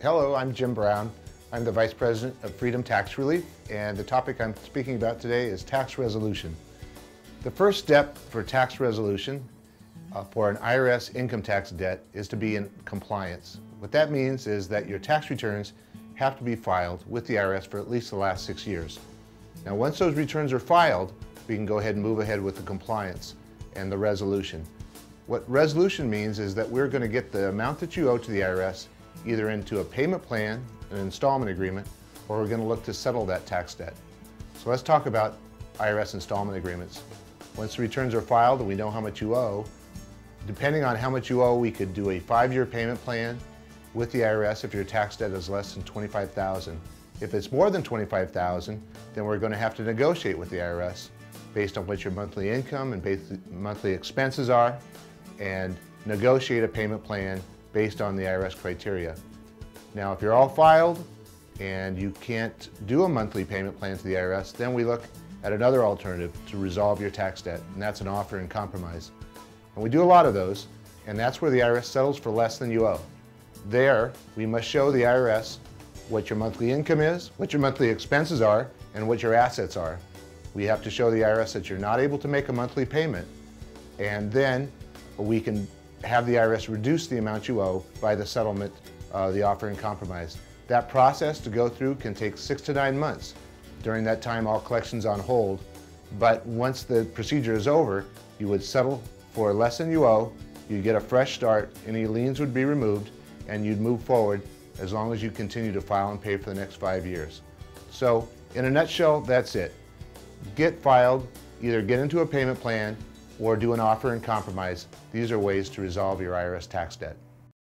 Hello, I'm Jim Brown. I'm the Vice President of Freedom Tax Relief, and the topic I'm speaking about today is tax resolution. The first step for tax resolution for an IRS income tax debt is to be in compliance. What that means is that your tax returns have to be filed with the IRS for at least the last 6 years. Now, once those returns are filed, we can go ahead and move ahead with the compliance and the resolution. What resolution means is that we're going to get the amount that you owe to the IRS either into a payment plan, an installment agreement, or we're going to look to settle that tax debt. So let's talk about IRS installment agreements. Once the returns are filed and we know how much you owe, depending on how much you owe, we could do a 5-year payment plan with the IRS if your tax debt is less than $25,000. If it's more than $25,000, then we're going to have to negotiate with the IRS based on what your monthly income and monthly expenses are, and negotiate a payment plan based on the IRS criteria. Now, if you're all filed and you can't do a monthly payment plan to the IRS, then we look at another alternative to resolve your tax debt, and that's an offer in compromise. And we do a lot of those, and that's where the IRS settles for less than you owe. There, we must show the IRS what your monthly income is, what your monthly expenses are, and what your assets are. We have to show the IRS that you're not able to make a monthly payment, and then we can have the IRS reduce the amount you owe by the settlement, the offer in compromise. That process to go through can take 6 to 9 months. During that time, all collections on hold, but once the procedure is over, you would settle for less than you owe, you'd get a fresh start, any liens would be removed, and you'd move forward as long as you continue to file and pay for the next 5 years. So, in a nutshell, that's it. Get filed, either get into a payment plan or do an offer in compromise. These are ways to resolve your IRS tax debt.